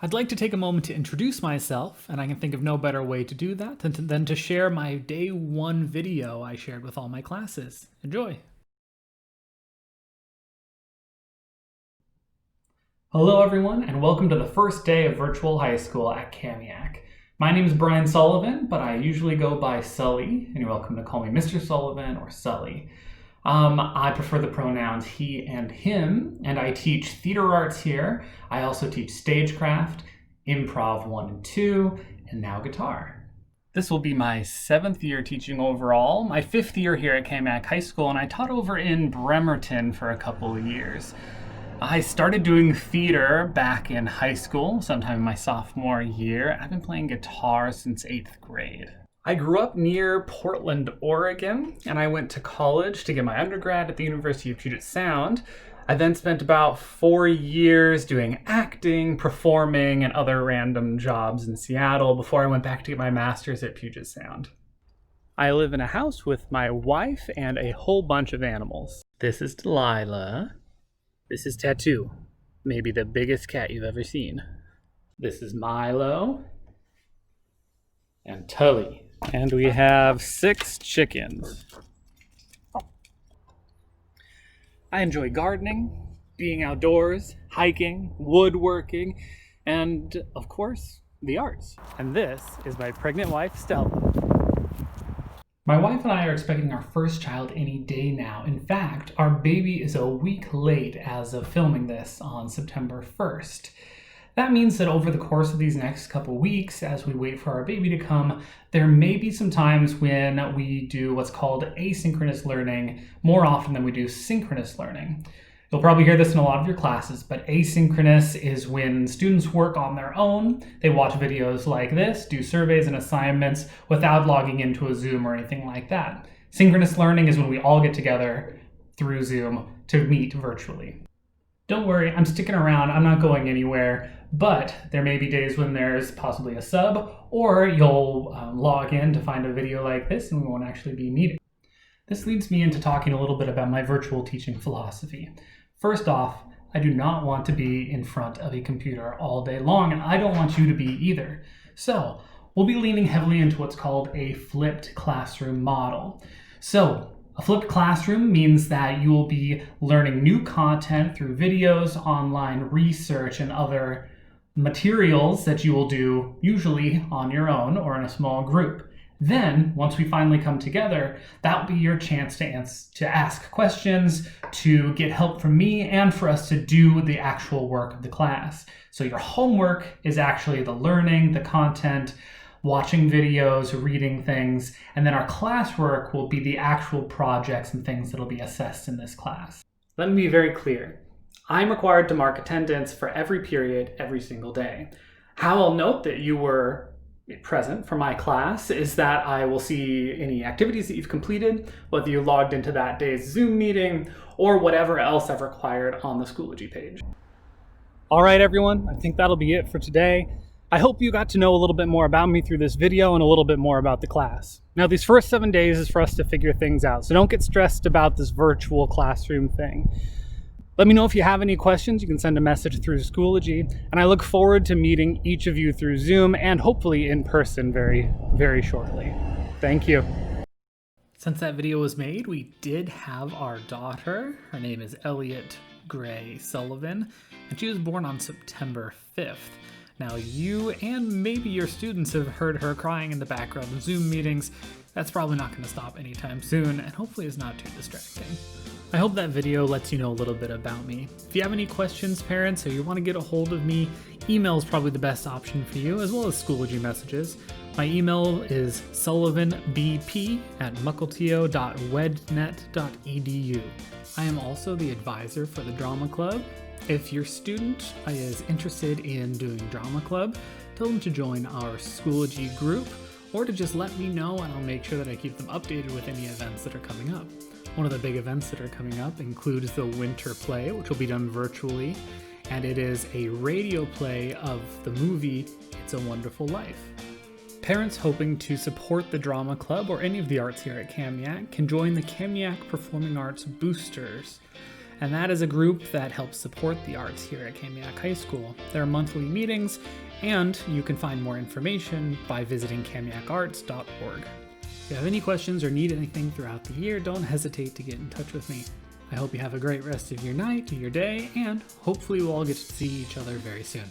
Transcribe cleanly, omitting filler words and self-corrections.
I'd like to take a moment to introduce myself, and I can think of no better way to do that than to share my day one video I shared with all my classes. Enjoy! Hello everyone, and welcome to the first day of virtual high school at Kamiak. My name is Bryan Sullivan, but I usually go by Sully, and you're welcome to call me Mr. Sullivan or Sully. I prefer the pronouns he and him, and I teach theater arts here. I also teach stagecraft, improv 1 and 2, and now guitar. This will be my 7th year teaching overall, my 5th year here at Kamiak High School, and I taught over in Bremerton for a couple of years. I started doing theater back in high school, sometime in my sophomore year. I've been playing guitar since 8th grade. I grew up near Portland, Oregon, and I went to college to get my undergrad at the University of Puget Sound. I then spent about 4 years doing acting, performing, and other random jobs in Seattle before I went back to get my master's at Puget Sound. I live in a house with my wife and a whole bunch of animals. This is Delilah. This is Tattoo, maybe the biggest cat you've ever seen. This is Milo and Tully. And we have 6 chickens. I enjoy gardening, being outdoors, hiking, woodworking, and of course, the arts. And this is my pregnant wife, Stella. My wife and I are expecting our first child any day now. In fact, our baby is a week late as of filming this on September 1st. That means that over the course of these next couple weeks, as we wait for our baby to come, there may be some times when we do what's called asynchronous learning more often than we do synchronous learning. You'll probably hear this in a lot of your classes, but asynchronous is when students work on their own. They watch videos like this, do surveys and assignments without logging into a Zoom or anything like that. Synchronous learning is when we all get together through Zoom to meet virtually. Don't worry, I'm sticking around, I'm not going anywhere, but there may be days when there's possibly a sub, or you'll log in to find a video like this and we won't actually be meeting. This leads me into talking a little bit about my virtual teaching philosophy. First off, I do not want to be in front of a computer all day long, and I don't want you to be either. So, we'll be leaning heavily into what's called a flipped classroom model. So, a flipped classroom means that you will be learning new content through videos, online research, and other materials that you will do usually on your own or in a small group. Then, once we finally come together, that will be your chance to ask questions, to get help from me, and for us to do the actual work of the class. So your homework is actually the learning, the content, watching videos, reading things, and then our classwork will be the actual projects and things that will be assessed in this class. Let me be very clear. I'm required to mark attendance for every period, every single day. How I'll note that you were present for my class is that I will see any activities that you've completed, whether you logged into that day's Zoom meeting, or whatever else I've required on the Schoology page. All right, everyone, I think that'll be it for today. I hope you got to know a little bit more about me through this video and a little bit more about the class. Now, these first 7 days is for us to figure things out, so don't get stressed about this virtual classroom thing. Let me know if you have any questions. You can send a message through Schoology, and I look forward to meeting each of you through Zoom and hopefully in person very, very shortly. Thank you. Since that video was made, we did have our daughter. Her name is Elliot Gray Sullivan, and she was born on September 5th. Now, you and maybe your students have heard her crying in the background of Zoom meetings. That's probably not going to stop anytime soon, and hopefully is not too distracting. I hope that video lets you know a little bit about me. If you have any questions, parents, or you want to get a hold of me, email is probably the best option for you, as well as Schoology messages. My email is sullivanbp@mukilteo.wednet.edu. I am also the advisor for the drama club. If your student is interested in doing drama club, tell them to join our Schoology group, or to just let me know and I'll make sure that I keep them updated with any events that are coming up. One of the big events that are coming up includes the winter play, which will be done virtually, and it is a radio play of the movie It's a Wonderful Life. Parents hoping to support the drama club or any of the arts here at Kamiak can join the Kamiak Performing Arts Boosters. and that is a group that helps support the arts here at Kamiak High School. There are monthly meetings, and you can find more information by visiting kamiakarts.org. If you have any questions or need anything throughout the year, don't hesitate to get in touch with me. I hope you have a great rest of your night, your day, and hopefully we'll all get to see each other very soon.